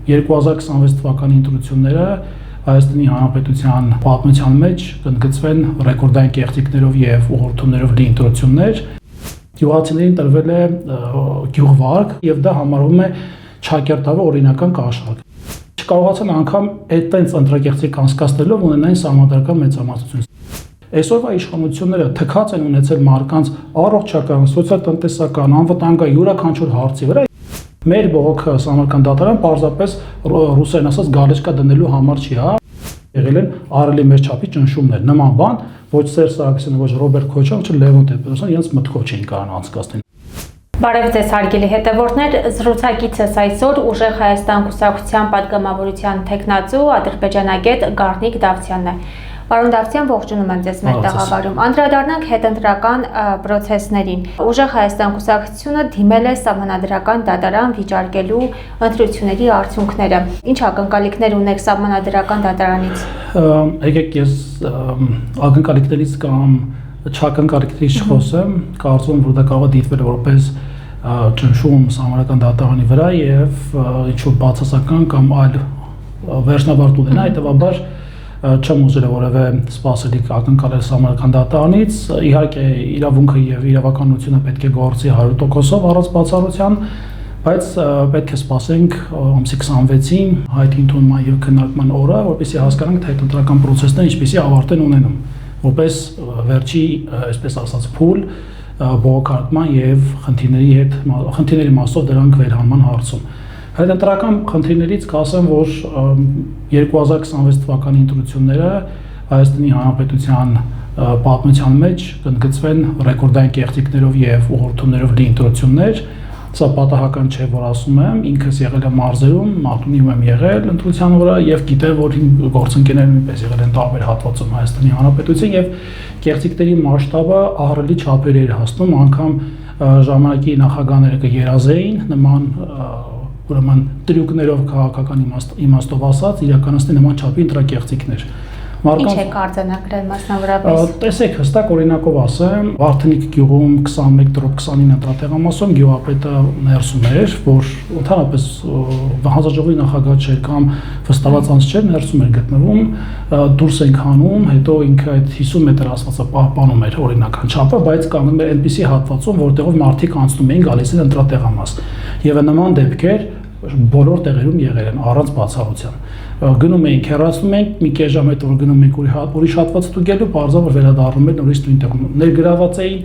2026 թվականի ընտրությունները Հայաստանի Հանրապետության պատմության մեջ կընդգծվեն ռեկորդային կեղծիքներով եւ ուղղություններով լի ընտրություններ։ Գյուղացիներին տրվել է գյուղվարկ եւ դա համարվում է ճակերտավոր օրինական կաշառք։ Չկարողացան անգամ այդտենց ընտրակեղծիք անցկացնելով ունենային սահմանադրական մեծամասնություն։ Այսօրվա իշխանությունները թքած են ունեցել մարդկանց առողջական, սոցիալ-տնտեսական, անվտանգային յուրաքանչյուր հարցի վրա։ Մեր բողոքը Սահմանադրական դատարան պարզապես ռուսերեն ասած գալեչկա դնելու համար չի, հա։ Եղել են արելի մեր չափի ճնշումներ, նման բան ոչ Սերժ Սարգսյանը, ոչ Ռոբերտ Քոչարյանը, ոչ Լևոն Տեր-Պետրոսյանը իրենց մտքով չէին կարող անցկացնել։ Բարև ձեզ հարգելի հետևորդներ, զրուցակիցս այսօր Ուժեղ Հայաստան կուսակցության պատգամավորության թեկնածու ադրբեջանագետ Գառնիկ Դավթյանն է։ Պարոն Դավթյան, ողջունում եմ ձեզ մեր տաղավարում։ Անդրադառնանք հետընտրական պրոցեսներին։ Ուժեղ Հայաստան կուսակցությունը դիմել է Սահմանադրական դատարան վիճարկելու ընտրությունների արդյունքները։ Ինչ ակնկալիքներ ունեք Սահմանադրական դատարանից։ Եկեք ես ակնկալիքներից կամ չակնկալիքներից չխոսեմ, կարծում եմ, որ դա կարող է դիտվել որպես ճնշում Սահմանադրական դատարանի վրա եւ ինչ-որ բացասական կամ այլ վերջնաբարդ ունենա, հետեւաբար չեմ ուզել որևէ սպասելիք ակնկալել Սահմանադրական դատարանից, իհարկե իրավունքը եւ իրավականությունը պետք է գործի 100%-ով առանց բացառության, բայց պետք է սպասենք ամսի 26-ին հայտի ընդունման եւ քննարկման օրը, որպեսզի հասկանանք թե հետընտրական process-ները ինչպեսի ավարտ են ունենում, որպես վերջի, այսպես ասած, փուլ բողոքարկման եւ խնդիրների մասով դրանք վերհանման հարցում։ Հետընտրական խնդիրներից կասեմ, որ 2026 թվականի ընտրությունները Հայաստանի Հանրապետության պատմության մեջ կընդգծվեն ռեկորդային կեղծիքներով եւ ուղղություններով լի ընտրություններ։ Սա պատահական չէ, որ ասում եմ, ինքս եղել եմ մարզերում, Մարտունիում եմ եղել ընտրության վրա եւ գիտեմ, որ գործընկերներն նույնպես եղել են տարբեր հատվածում Հայաստանի Հանրապետության եւ կեղծիքների մասշտաբը ահռելի չափերի էր հասնում, անգամ ժամանակի նախագահները կերազեին նման ուրեմն տրյուկներով քաղաքական իմաստով ասած իրականացնի նման չափի ընտրակեղծիքներ։ Ինչ է արձանագրել մասնավորապես։ Տեսեք, հստակ օրինակով ասեմ, Վարդենիկ գյուղում 21/29 ընտրատեղամասում գյուղապետը ներսում էր, որ ընդհանրապես հանձնաժողովի նախագահ չէր կամ վստահված անձ չէր, ներսում էր գտնվում, դուրս ենք հանում, հետո ինքը այդ 50 մետր ասվածը պահպանում էր օրինական չափը, բայց կանգնում էր այնպիսի հատվածում, որտեղով մարդիկ անցնում էին գալիս են ընտրատեղամաս։ Եվ նման դեպքեր բոլոր տեղերում եղել են առանց բացառության։ Գնում էինք, հեռացնում էինք, մի կես ժամ հետո որ գնում էինք ուրիշ հատված ստուգելու, բարձր որ վերադառնում են նորից նույն տեղում։ Ներգրաված էին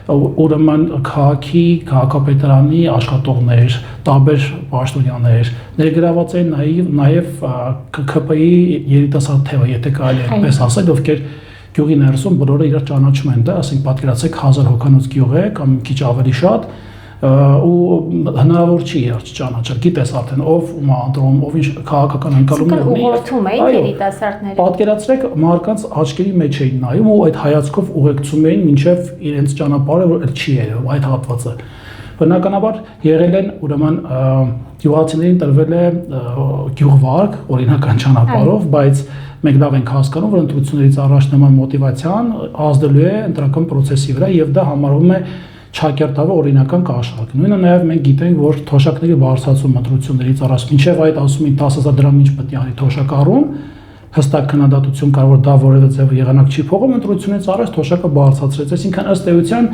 ուրեմն քաղաքի, քաղաքապետարանի աշխատողներ, տարբեր պաշտոնյաներ, ներգրաված էին նաև ԿՔՊ-ի երիտասարդ թևը, եթե կարելի է այդպես ասել, ովքեր գյուղի ներսում բոլորը իրար ճանաչում են դա, ասենք պատկերացրեք 1000 հոգանոց գյուղ է կամ քիչ ավելի շատ ու հնարավոր չի իրար չճանաչել, գիտես արդեն ով ում անդրում, ով ինչ քաղաքական ընկալումներ ունի։ Ուղղորդում էին երիտասարդները։ Պատկերացրեք մարդկանց աչքերի մեջ էին նայում ու այդ հայացքով ուղեկցում էին մինչև իրենց ճանապարհը, որ չի երևում այդ հատվածը։ Բնականաբար եղել են ուրեմն գյուղացիներին տրվել է գյուղվարկ օրինական ճանապարհով, բայց մենք լավ ենք հասկանում, որ ընտրություններից առաջ նման մոտիվացիան ազդելու է ընտրական process-ի վրա եւ դա համարվում է ճակերտավոր օրինական կաշառք։ Նույնը նաև մենք գիտենք, որ թոշակների բարձրացում ընտրություններից առաջ մինչև այդ ասում են 10,000 դրամ ինչ պետք է անի թոշակառուն, հստակ քննադատություն կար, որ դա որևէ ձև եղանակ չի փոխում, ընտրությունից առաջ թոշակը բարձրացրեց, այսինքն ըստ էության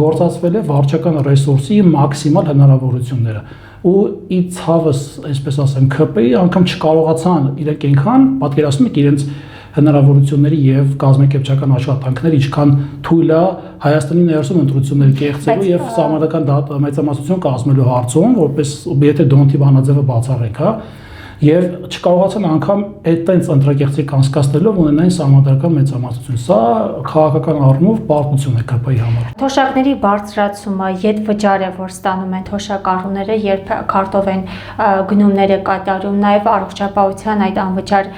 գործածվել է վարչական ռեսուրսի մաքսիմալ հնարավորությունները։ Ու ի ցավս, այսպես ասեմ, ԿՓ-ի անգամ չկարողացան իրենք այնքան, պատկերացնում եք իրենց հնարավորությունների եւ կազմակերպչական աշխատանքներ ինչքան թույլ է Հայաստանի ներսում ընտրություններ կեղծելու եւ Սահմանադրական մեծամասնություն կազմելու հարցում, որպես եթե Դոնտի բանաձևը բացառենք, հա, եւ չկարողացան անգամ այդտենց ընտրակեղծիք անցկացնելով ունենային Սահմանադրական մեծամասնություն։ Սա քաղաքական առումով պարտություն է ԿՊ-ի համար։ Թոշակների բարձրացումը յետ վճար է, որ ստանում են թոշակառուները, երբ քարտով են գնումները կատարում, նաև առողջապահության այդ անվճար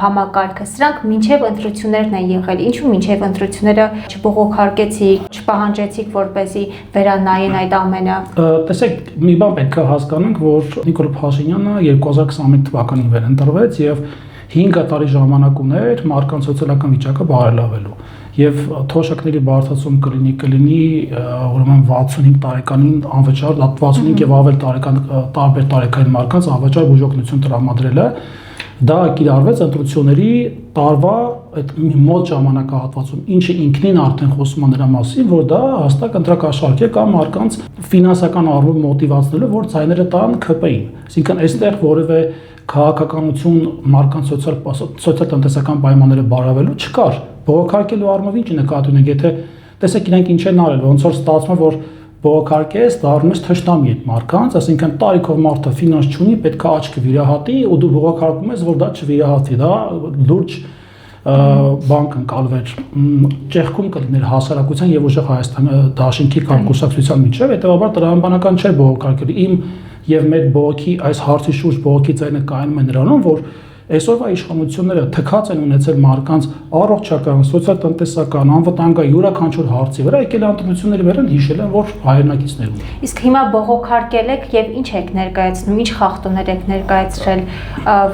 համակարգը։ Սրանք մինչև ընտրություններն են եղել։ Ինչու մինչև ընտրությունները չբողոքարկեցիք, չպահանջեցիք, որպեսզի վերանայեն այդ ամենը։ Տեսեք, մի բան պետք է հասկանանք, որ Նիկոլ Փաշինյանը 2021 թվականին վերընտրվեց եւ 5 տարի ժամանակ ուներ մարդկանց սոցիալական վիճակը բարելավելու։ եւ թոշակների բարդացում կլինի ուրեմն 65 տարեկանին անվճար 65 եւ ավել տարեկան տարբեր տարեկան մարդկանց անվճար բուժօգնություն տրամադրելը դա կիրառվեց ընտրությունների տարվա այդ մոտ ժամանակահատվածում, ինչը ինքնին արդեն խոսում է նրա մասին, որ դա հստակ ընտրակաշառք է կամ մարդկանց ֆինանսական առումով մոտիվացնելու, որ ցայները տան ԿՊ-ին։ Այսինքն այստեղ որևէ քաղաքականություն մարդկանց սոցիալ-տնտեսական պայմանները բարավելու չկար։ Բողոքարկելու առումով ինչ նկատի ունենք, եթե տեսեք իրենք ինչ են արել, ոնց որ ստացվում է, որ բողոքարկես դառնում ես թշնամի այդ մարդկանց, այսինքն տարիքով մարդը ֆինանս չունի, պետք է աչքը վիրահատի ու դու բողոքարկում ես, որ դա չվիրահատի, դա լուրջ բան կընկալվեր, ճեղքում կլիներ հասարակության եւ ուժեղ Հայաստանի դաշինքի կամ կուսակցության միջեւ, հետեւաբար տրամաբանական չէ բողոքարկել։ Իմ եւ մեր բողոքի այս հարցի շուրջ բողոքի ձայնը կայանում է նրանում, որ այսօրվա իշխանությունները թքած են ունեցել մարդկանց առողջական, սոցիալ-տնտեսական, անվտանգային յուրաքանչյուր հարցի վրա, եկել ընտրությունների վերան հիշել են, որ հայրենակիցներ ունեն։ Իսկ հիմա բողոքարկել եք եւ ինչ եք ներկայացնում, ինչ խախտումներ եք ներկայացրել,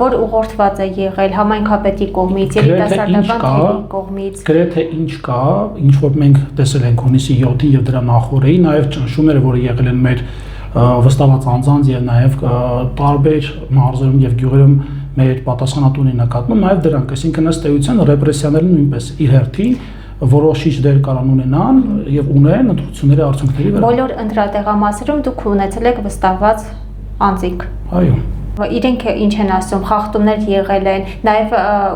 որ ուղղորդված է եղել համայնքապետի կողմից, երիտասարդական թիմի կողմից։ Գրեթե ինչ կա, ինչ որ մենք տեսել ենք հունիսի 7-ին եւ դրա նախորդին, նաեւ ճնշումները, որը եղել են մեր վստահված անձանց եւ նաեւ տարբեր մարզերում եւ գյուղերում մեր պատասխանատունի նկատմամբ նաև դրանք, այսինքն ըստ էության ռեպրեսիաները նույնպես իր հերթին որոշիչ դեր կարան ունենան եւ ունեն ընտրությունների արդյունքների վրա։ Բոլոր ընտրատեղամասերում դուք ունեցել եք վստահված անձինք։ Այո։ Իրենք ինչ են ասում, խախտումներ եղել են, նաև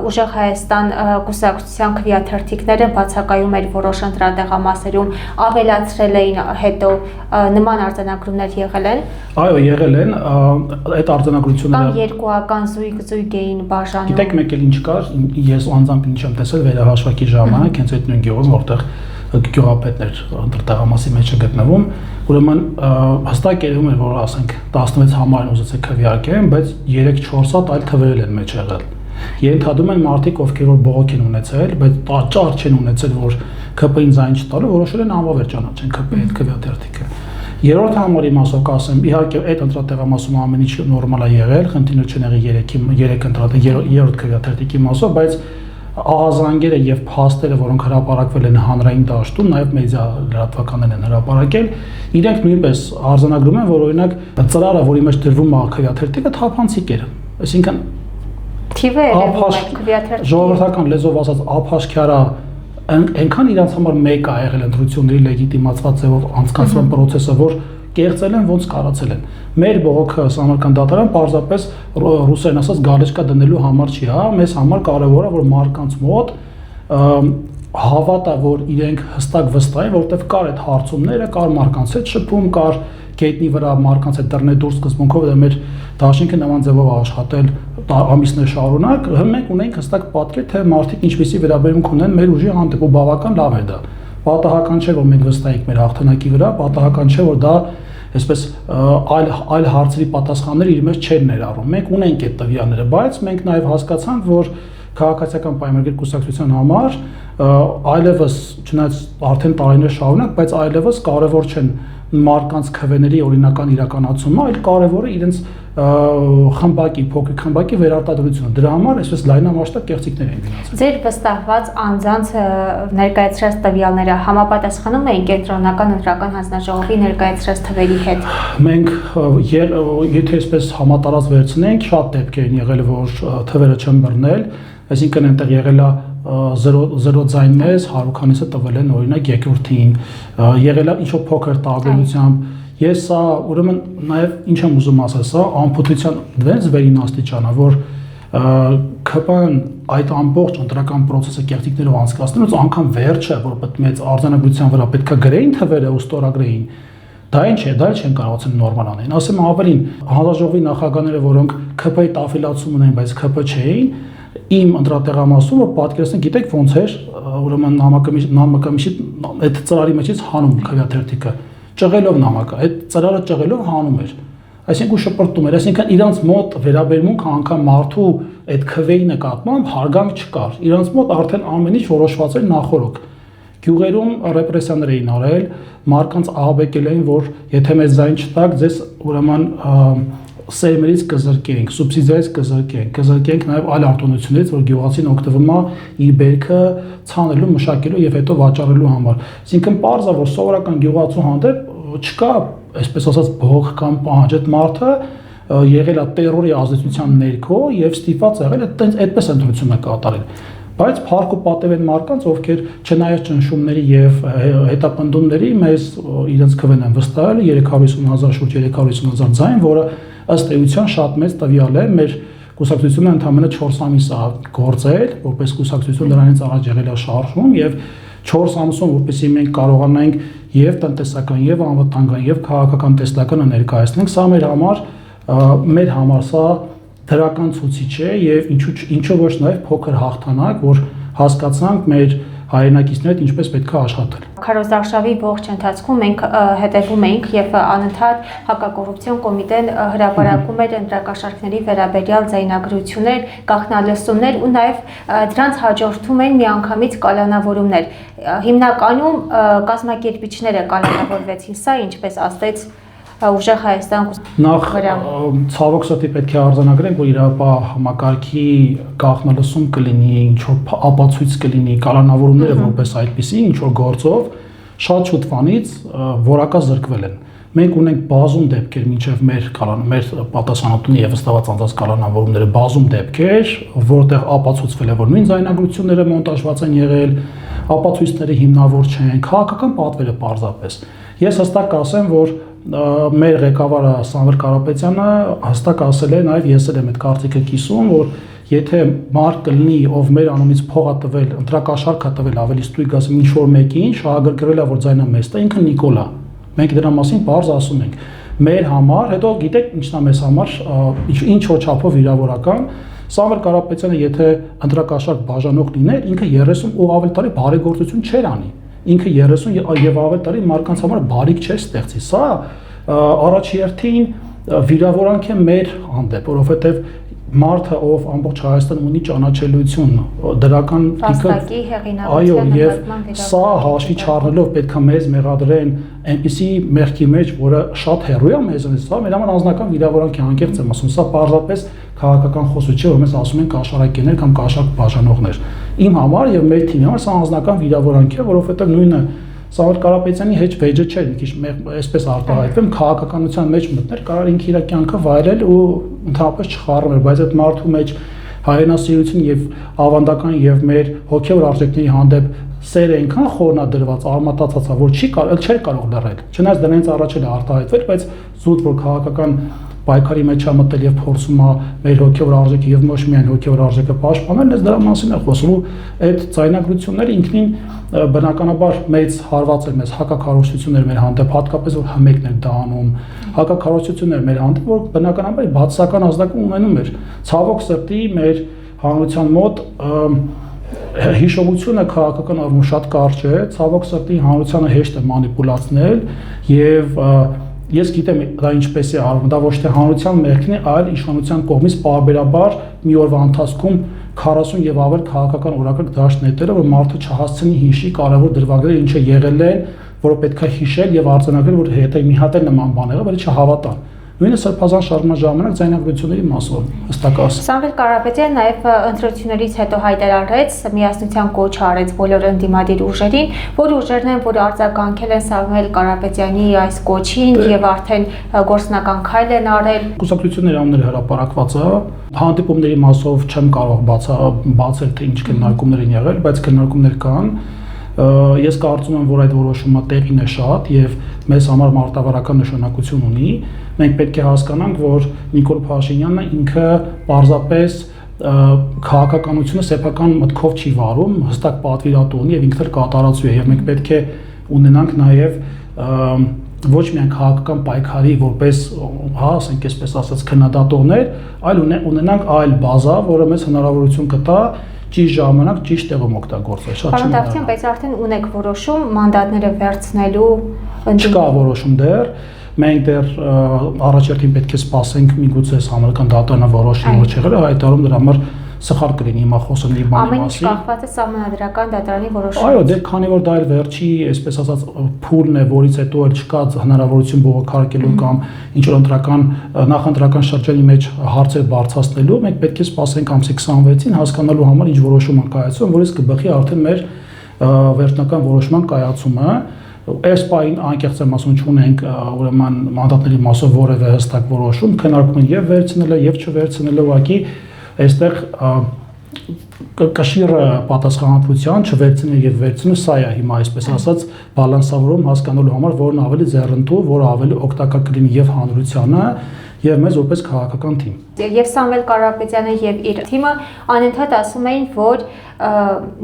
ուժեղ Հայաստան կուսակցության քվեաթերթիկները բացակայում էր որոշ ընտրատեղամասերում, ավելացրել էին հետո նման արձանագրումներ եղել են։ Այո, եղել են, այդ արձանագրությունները կամ երկուական զույգ էին բաժանում։ Գիտեք, մեկ էլ ինչ կար, ես անձամբ ինչ եմ տեսել վերահաշվարկի ժամանակ, հենց այդ նույն գյուղում, որտեղ գյուղապետներ ընտրատեղամասի մեջ է գտնվում, ուրեմն հստակ երևում է, որ ասենք 16 համարին ուզեցեք քվեարկեն, բայց 3-4 հատ այլ թվերել են մեջ եղել։ Ենթադրում են մարդիկ, ովքեր որ բողոք են ունեցել, բայց ճար չեն ունեցել, որ ԿՊ-ին ձայն չտալու, որոշել են անվավեր ճանաչեն ԿՊ-ի հետ քվեաթերթիկը։ Երրորդ համարի մասով կասեմ, իհարկե այդ ընտրատեղամասում ամեն ինչ նորմալ է եղել, խնդիրներ չեն եղել 3 ընտրատեղ երրորդ քվեաթերթիկի մասով, բայց ահազանգերը եւ փաստերը, որոնք հրապարակվել են հանրային դաշտում, նաեւ մեդիա լրատվականներն են հրապարակել, իրենք նույնպես արձանագրում են, որ օրինակ ծրարը, որի մեջ դրվում է քվեաթերթիկը, թափանցիկ էր։ Այսինքն թիվը երևում է քվեաթերթիկի ժողովրդական լեզվով ասած ափաշքյարա այնքան իրանց համար մեկ է եղել ընտրությունների լեգիտիմացված ձևով անցկացման process-ը, որ կեղծել են ոնց կարացել են։ Մեր բողոքը Սահմանադրական դատարան պարզապես ռուսերեն ասած գալեչկա դնելու համար չի, հա, մեզ համար կարևոր է, որ մարդկանց մոտ հավատա, որ իրենք հստակ վստահ են, որովհետև կար այդ հարցումները, կար մարդկանց հետ շփում, կար գետնի վրա մարդկանց հետ դռներ դուրս սկզբունքով, դա մեր դաշինքը նման ձևով աշխատել ամիսներ շարունակ, մենք ունենք հստակ պատկեր, թե մարդիկ ինչպիսի վերաբերմունք ունեն մեր ուժի հանդեպ ու բավական լավ է դա։ Պատահական չէ, որ մենք վստահ ենք մեր հաղթանակի վրա, պատահական չէ, որ դա այսպես այլ հարցերի պատասխանները իր մեջ չեն ներառում։ Մենք ունենք այդ տվյալները, բայց մենք նաև հասկացանք, որ քաղաքացիական պայմանագրի կուսակցության համար այլևս չնայած արդեն տարիներ շարունակ, բայց այլևս կարևոր չեն մարդկանց քվեների օրինական իրականացումը, այլ կարևորը իրենց խմբակի, փոքրիկ խմբակի վերարտադրությունը։ Դրա համար այսպես լայնամասշտաբ կեղծիքներ են գնացել։ Ձեր վստահված անձանց ներկայացրած տվյալները համապատասխանում էին կենտրոնական ընտրական հանձնաժողովի ներկայացրած թվերի հետ։ Մենք եթե այսպես համատարած վերցնենք, շատ դեպքեր են եղել, որ թվերը չեն բռնել, այսինքն այնտեղ եղել է 0 ձայն մեզ, հարուքանիսը տվել են օրինակ երկրորդին, եղել է ինչ-որ փոքր տարբերությամբ։ Ես սա ուրեմն նաև ինչ եմ ուզում ասել, սա անփոթության դվենց վերին աստիճան է, որ ԿՊ-ն այդ ամբողջ ընտրական process-ը կեղծիքներով անցկացնելուց անգամ վերջը, որ պետք մեծ արձանագրության վրա պետք է գրեին թվերը ու ստորագրեին, դա ինչ է, դա չեն կարողացել նորմալ անեն։ Ասեմ ավելին, հանրաժողովի նախագահները, որոնք ԿՊ-ի տաֆիլացում ունեն, բայց ԿՊ չէին, իմ ընտրատեղամասում որ պատկերացնեք, գիտեք ոնց էր, ուրեմն նամակամիշի այդ ծրարի մեջից հանում քվեաթերթիկը, ճղելով նամակը, այդ ծրարը ճղելով հանում էր, այսինքն շպրտում էր, այսինքն իրանց մոտ վերաբերմունքը անգամ մարդու այդ քվեի նկատմամբ հարգանք չկար, իրանց մոտ արդեն ամեն ինչ որոշված էր նախորոք։ Գյուղերում ռեպրեսիաներ էին արել, մարդկանց ահաբեկել էին, որ եթե մեզ ձայն չտաք, ձեզ ուրեմն սերմերից կզրկենք, սուբսիդիայից կզրկենք նաև այլ արտոնություններից, որ գյուղացին օգտվում է իր բերքը ցանելու, մշակելու եւ հետո վաճառելու համար։ Այսինքն պարզ է, որ սովորական գյուղացու հանդեպ չկա, այսպես ասած, բողոք կամ պահանջ, այդ մարդը եղել է տերորի ազդեցության ներքո եւ ստիպված եղել է այդպես ընտրությունը կատարել։ Բայց փառք ու պատեվ են մարդկանց, ովքեր չնայած ճնշումների եւ հետապնդումների մեզ իրենց քվեն են վստահել 350,000 շուրջ 350,000 ձայն, որը ըստ էության շատ մեծ տվյալ է։ Մեր կուսակցությունը ընդամենը 4 ամիս է գործել, որպես կուսակցություն դրանից առաջ եղել է շարժում եւ 4 ամսում, որպեսզի մենք կարողանանք եւ տնտեսական եւ անվտանգային եւ քաղաքական տեսլականը ներկայացնենք, սա մեր համար սա դրական ցուցիչ է եւ ինչու ոչ նաեւ փոքր հաղթանակ, որ հասկացանք մեր հայրենակիցների հետ ինչպես պետք է աշխատել։ Քարոզարշավի ողջ ընթացքում մենք հետևում էինք եւ անընդհատ հակակոռուպցիոն կոմիտեն հրապարակում էր ընտրակաշառքների վերաբերյալ ձայնագրություններ, գաղտնալսումներ ու նաեւ դրանց հաջորդում էին միանգամից կալանավորումներ։ Հիմնականում կազմակերպիչները կալանավորվեցին, սա ինչպես ասեց ուժեղ Հայաստան նախ ցավոք սրտի պետք է արձանագրենք, որ իրավապահ համակարգի գաղտնալսում կլինի, ինչ որ ապացույց կլինի, կալանավորումները որպես այդպիսի, ինչ որ գործով շատ շուտվանից որակա զրկվել են։ Մենք ունենք բազում դեպքեր մինչև մեր պատասխանատունի եւ վստահված անձանց կալանավորումները բազում դեպքեր, որտեղ ապացուցվել է, որ նույն ձայնագրությունները մոնտաժված են եղել, ապացույցները հիմնավոր չեն, քաղաքական պատվերը պարզապես։ Ես հստակ կասեմ, որ մեր ղեկավարը Սամվել Կարապետյանը հստակ ասել է, նաև ես էլ եմ այդ կարծիքը կիսում, որ եթե մարդ կլինի, ով մեր անունից փող է տվել, ընտրակաշառք է տվել, ավելի ստույգ ասեմ, ինչ որ մեկին, շահագրգռել է, որ ձայնամեստը, ինքը Նիկոլ է։ Մենք դրա մասին բարձ ասում ենք։ Մեր համար, հետո գիտեք ինչն է մեզ համար, ինչ որ չափով վիրավորական, Սամվել Կարապետյանը եթե ընտրակաշառք բաժանող լիներ, ինքը 30 ու ավելի տարի բարեգործություն չէր անի։ Ինքը 30 եւ ավելի տարի մարդկանց համար բարիք չէր ստեղծի։ Սա առաջերտին վիրավորանք է մեր հանդեպ, որովհետեւ մարդը, ով ամբողջ Հայաստանում ունի ճանաչելիություն, դրական վաստակի հեղինակության, այո, եւ սա հաշվի չառնելով պետք է մեզ մեղադրեն այնպիսի մեղքի մեջ, որը շատ հեռու է մեզանից, սա մեր համար անձնական վիրավորանք է, անկեղծ եմ ասում, սա պարզապես քաղաքական խոսություն չէ, որ մենք ասում ենք կաշառակերներ կամ կաշառք բաժանողներ։ Իմ համար եւ մեր թիմի համար սա անձնական վիրավորանք է, որովհետեւ նույնը Սամվել Կարապետյանի հետ վեճը չէր, մի քիչ այսպես արտահայտվեմ, քաղաքականության մեջ մտներ, կարող ինքը իր կյանքը վայելել ու ընդհանրապես չխառնել, բայց այդ մարդու մեջ հայրենասիրություն եւ ավանդական եւ մեր հոգեոր արժեքների հանդեպ սերը այնքան խորնադրված, արմատացած է, որ չէր կարող լռել։ Չնայած դրանից առաջ էլ արտահայտվել, բայց զուտ որ քաղաքական պայքարի մեջ է մտել եւ փորձում է մեր հոգեոր արժեքը եւ ոչ միայն հոգեոր արժեքը պաշտպանել, ես դրա մասին եմ խոսում ու այդ ձայնագրությունները ինքնին բնականաբար մեծ հարված էր մեզ հակակառուցություններ մեր հանդեպ, հատկապես որ հմեկն էր դա անում, հակակառուցություններ մեր հանդեպ, որ բնականաբար բացասական ազդակում ունենում էր։ Ցավոք սրտի մեր հանրության մոտ հիշողությունը քաղաքական առումով շատ կարճ է, ցավոք սրտի հանրությանը հեշտ է մանիպուլացնել եւ ես գիտեմ դա ինչպես է արվում, դա ոչ թե հանրության մեղքն է, այլ իշխանության կողմից պարբերաբար մի օրվա ընթացքում 40 եւ ավել քաղաքական օրակարգ դաշտ նետերը, որ մարդը չհասցնի հիշի կարևոր դրվագները, ինչը եղել են, որը պետք է հիշել եւ արձանագրել, որ հետո մի հատ էլ նման բան եղավ, բայց չհավատան։ Նույնը սրբազան շարժման ժամանակ ձայնագրությունների մասով հստակ ասեմ։ Սամվել Կարապետյանը նաև ընտրություններից հետո հայտարարեց, միասնության կոչ արեց բոլոր ընդդիմադիր ուժերին, որ ուժերն են, որ արձագանքել են Սամվել Կարապետյանի այս կոչին եւ արդեն գործնական քայլ են արել։ Կուսակցությունների անունները հրապարակված է, հանդիպումների մասով չեմ կարող բացել թե ինչ քննարկումներ են եղել, բայց քննարկումներ կան։ Ես կարծում եմ, որ այդ որոշումը տեղին է շատ եւ մեզ համար մարտավարական նշանակություն ունի։ Մենք պետք է հասկանանք, որ Նիկոլ Փաշինյանը ինքը պարզապես քաղաքականությունը սեփական մտքով չի վարում, հստակ պատվիրատու ունի եւ ինքն էլ կատարածու է եւ մենք պետք է ունենանք նաեւ ոչ միայն քաղաքական պայքարի որպես, ասենք այսպես ասած, քննադատողներ, այլ ունենանք այլ բազա, որը մեզ հնարավորություն կտա ճիշտ ժամանակ ճիշտ տեղում օգտագործել։ Շատ Պարոն Դավթյան, բայց արդեն ունեք որոշում մանդատները վերցնելու Չկա որոշում դեռ, մենք դեռ առաջերտին պետք է սպասենք միգուցե համալական դատարանը որոշի, որ չեղել է հայտարարում, դրա համար սխալ կլինի հիմա խոսել մի բանի Ամեն ինչ մասին։ կախված է սահմանադրական դատարանի որոշումից։ Այո, դե քանի որ դա էլ վերջի, այսպես ասած, փուլն է, որից հետո էլ չկա հնարավորություն բողոքարկելու կամ ինչ որ նախընտրական շրջանի մեջ հարցեր բարձրացնելու, մենք պետք է սպասենք ամսի 26-ին հասկանալու համար ինչ որոշում են կայացում, որից կբխի արդեն մեր վերջնական որոշման կայացումը։ Այս պահին անկեղծ եմ ասում չունենք ուրեմն մանդատների մասով որևէ հստակ որոշում, քննարկում են եւ վերցնելը եւ չվերցնելը, ուղղակի այստեղ կշիռը պատասխանատվության չվերցնել եւ վերցնել, սա է հիմա այսպես ասած բալանսավորում հասկանալու համար, որն ավելի ձեռնտու, որը ավելի օգտակար կլինի եւ հանրությանը եւ մեզ որպես քաղաքական թիմ։ Եվ Սամվել Կարապետյանը եւ իր թիմը անընդհատ ասում էին, որ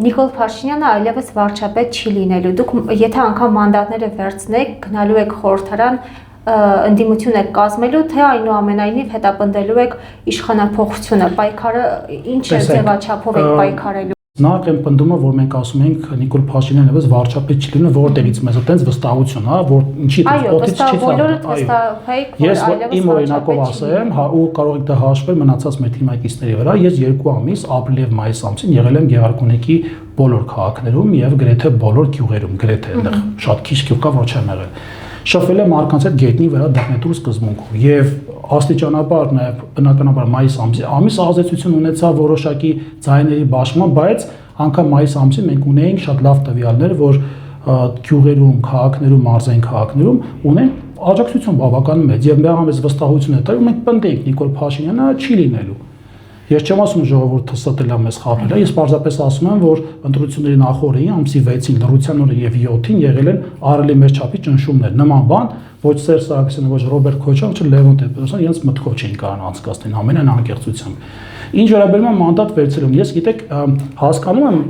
Նիկոլ Փաշինյանը այլևս վարչապետ չի լինելու։ Դուք եթե անգամ մանդատները վերցնեք, գնալու եք խորհրդարան, ընդդիմություն եք կազմելու, թե այնուամենայնիվ հետապնդելու եք իշխանափոխությունը, պայքարը ինչ ձևաչափով եք պայքարելու։ Նախ եմ պնդումը, որ մենք ասում ենք Նիկոլ Փաշինյանը եւս վարչապետ չի լինի, որտեղից մեզ այդպես վստահություն, հա, որ ինչի օդից չի ծաղկում։ Ես իմ օրինակով ասեմ, հա, ու կարող եք դա հաշվել մնացած մեր թիմակիցների վրա, ես 2 ամիս ապրիլ եւ մայիս ամսին եղել եմ Գեղարքունիքի բոլոր քաղաքներում եւ գրեթե բոլոր գյուղերում, գրեթե այնտեղ շատ քիչ գյուղ կա, որ չեմ եղել։ Շփվել եմ մարդկանց հետ գետնի վրա դեղնետուր սկզբունքով եւ աստիճանաբար նաեւ բնականաբար մայիս ամիս ազդեցություն ունեցավ որոշակի ձայների բաշխման, բայց անգամ մայիս ամսին մենք ունեինք շատ լավ տվյալներ, որ գյուղերում, քաղաքներում, մարզային քաղաքներում ունեն աջակցություն բավական մեծ եւ մեծ վստահություն է տալու, մենք պնդենք Նիկոլ Փաշինյանը չի լինելու։ Ես չեմ ասում ժողովուրդը ստելա մեզ խաբել, ես պարզապես ասում եմ, որ ընտրությունների նախորդին ամսի 6-ին լռության օրը եւ 7-ին եղել են առելի մեր չափի ճնշումներ, նման բան ոչ Սերժ Սարգսյանը, ոչ Ռոբերտ Քոչարյանը, ոչ Լևոն Տեր-Պետրոսյանը իրենց մտքով չէին կարող անցկացնել ամենայն անկեղծությամբ։ Ինչ վերաբերում է մանդատ վերցրելուն, ես գիտեք հասկանում եմ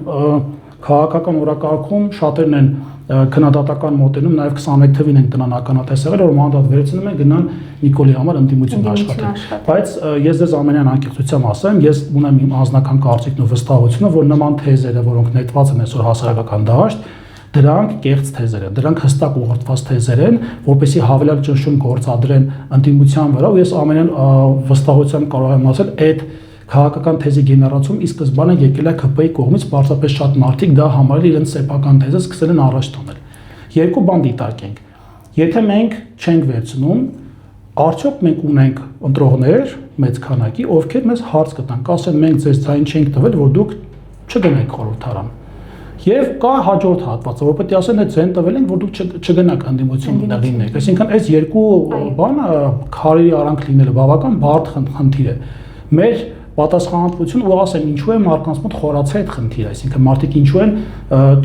քաղաքական օրակարգում շատերն են քննադատական մոտենում, նաև 21 թվին ենք տնանականատես եղել, որ մանդատ վերցնում են գնան Նիկոլի համար ընդդիմություն աշխատել։ Բայց ես ձեզ ամենայն անկեղծությամբ ասեմ, ես ունեմ իմ անձնական կարծիքն ու վստահությունը, որ նման թեզերը, որոնք նետված են այսօր հասարակական դաշտ, դրանք կեղծ թեզեր են, դրանք հստակ ուղղված թեզեր են, որպեսզի հավելյալ ճնշում գործադրեն ընդդիմության վրա, ու ես ամենայն վստահությամբ կարող եմ ասել, այդ քաղաքական թեզի գեներացում ի սկզբանե եկել է ԿՊ-ի կողմից, պարզապես շատ մարդիկ դա համարել իրենց սեփական թեզը սկսել են առաջ տանել։ Երկու բան դիտարկենք։ Եթե մենք չենք վերցնում, արդյոք մենք ունենք ընտրողներ մեծ քանակի, ովքեր մեզ հարց կտան, ասեն մենք ձեզ ցայն չենք տվել, որ դուք չգնաք խորհրդարան։ Եվ կա հաջորդ հատվածը, որ պետք է ասեն, այդ ձեն տվել են, որ դուք չգնաք ընդդիմություն լինեք։ Այսինքն այս երկու բանը քարերի արանք լինելը բավական բարդ խնդիր է։ Մեր պատասխանատվություն ու ասեմ ինչու է մարդկանց մոտ խորացել այդ խնդիրը, այսինքն մարդիկ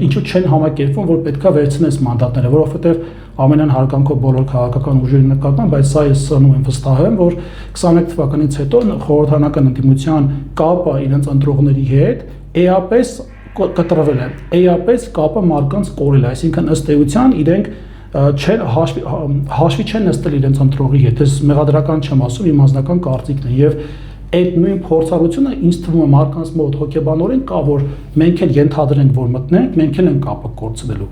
ինչու չեն համակերպվում, որ պետքա վերցնես մանդատները, որովհետև ամենայն հարգանքով բոլոր քաղաքական ուժերի նկատմամբ, բայց սա ես սրանում եմ վստահ եմ, որ 21 թվականից հետո խորհրդարանական ընդդիմության կապը իրենց ընտրողների հետ էապես կտրվել է, էապես կապը մարդկանց կորել է, այսինքն ըստ էության իրենք հաշվի չեն նստել իրենց ընտրողի հետ, ես մեղադրական չեմ ասում, իմ անձնական կարծիքն է եւ այդ նույն փորձառությունը ինձ թվում է մարդկանց մոտ հոգեբանորեն կա, որ մենք էլ ենթադրենք, որ մտնենք, մենք էլ ենք կապը կորցնելու։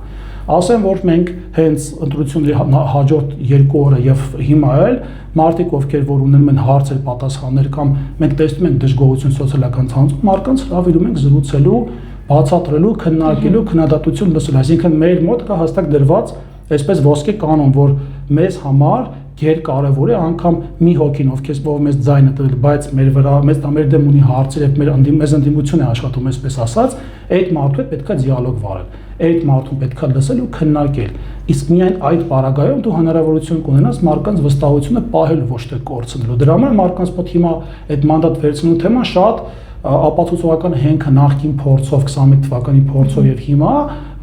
Ասեմ, որ մենք հենց ընտրությունների հաջորդ 2 օրը եւ հիմա էլ մարդիկ, ովքեր որ ունենում են հարցեր, պատասխաններ կամ մենք տեսնում ենք դժգոհություն սոցիալական ցանցում, մարդկանց հրավիրում ենք զրուցելու, բացատրելու, քննարկելու, քննադատություն լսել, այսինքն մեր մոտ կա հստակ դրված այսպես ոսկե կանոն, որ մեզ համար գերկարևոր է անգամ մի հոգին, ովքեր մեզ ձայնը տվել, բայց մեր վրա մեր դեմ ունի հարցեր եւ մեզ ընդդիմություն է աշխատում, այսպես ասած, այդ մարդու հետ պետքա դիալոգ վարել, այդ մարդուն պետքա լսել ու քննարկել։ Իսկ միայն այդ պարագայում դու հնարավորություն կունենաս մարդկանց վստահությունը պահել, ոչ թե կորցնելու։ Դրա համար մարդկանց մոտ հիմա այդ մանդատ վերցնելու թեման շատ ապացուցողական հենքը նախկին փորձով 21 թվականի փորձով եւ հիմա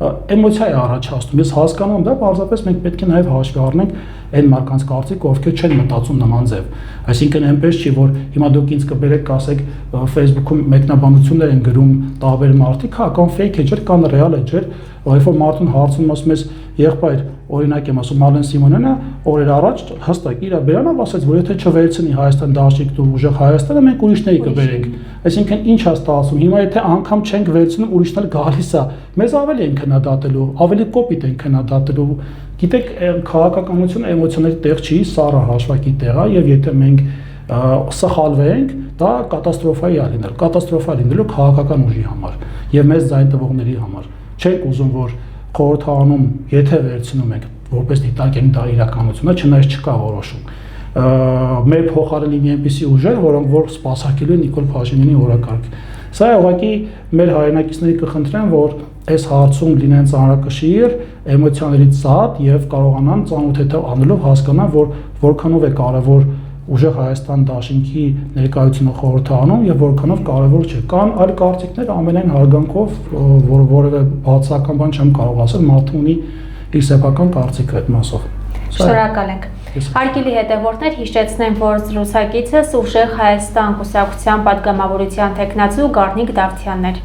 էմոցիա է առաջացնում։ Ես հասկանում եմ դա, պարզապես մենք պետք է նաեւ հաշվի առնենք այն մարդկանց կարծիքը, ովքեր չեն մտածում նման ձև։ Այսինքն այնպես չի, որ հիմա դուք ինձ կբերեք, ասեք Facebook-ում մեկնաբանություններ են գրում տարբեր մարդիկ, հա, կամ fake է, ջեր, կան real է, ջեր, երբ որ մարդուն հարցնում ասում ես եղբայր, օրինակ եմ ասում Մարլեն Սիմոնյանը օրեր առաջ հստակ իր բերանով ասաց, որ եթե չվերցնի Հայաստան դաշինք ու ուժեղ Հայաստանը, մենք ուրիշների կբերենք։ Այսինքն ինչ է ստացվում։ Հիմա եթե անգամ չենք վերցնում, ուրիշն էլ գալիս է։ Մեզ ավելի են քննադատելու, ավելի կոպիտ են քննադատելու։ Գիտեք, քաղաքականությունը էմոցիաների տեղ չի, սառը հաշվարկի տեղ է, եւ եթե մենք սխալվենք, դա կատաստրոֆայի է լինել, կատաստրոֆա լինելու քաղաքական ուժի համար եւ մեծ ձայն տվողների համար։ Չենք ուզում, որ խորհրդարանում, եթե վերցնում ենք որպես դիտարկենք դա իրականությունը, չնայած չկա որոշում, մեր փոխարեն լինի այնպիսի ուժեր, որոնք որ սպասարկելու են Նիկոլ Փաշինյանի օրակարգ։ Սա ուղղակի մեր հայրենակիցների կխնդրեմ, որ այս հարցում լինեն ծանրակշիռ, էմոցիաներից զատ եւ կարողանան ծանոթ անելով հասկանան, որ որքանով է կարեւոր ուժեղ Հայաստան դաշինքի ներկայությունը խորհրդարանում եւ որքանով կարեւոր չէ։ Կան այլ կարծիքներ, ամենայն հարգանքով, որևէ բացական բան չեմ կարող ասել, մարդը ունի իր սեփական կարծիքը այդ մասով։ Շնորհակալ ենք։ Հարգելի հետևորդներ, հիշեցնեմ, որ զրուցակիցս ուժեղ Հայաստան կուսակցության պատգամավորության թեկնածու Գառնիկ Դավթյանն էր։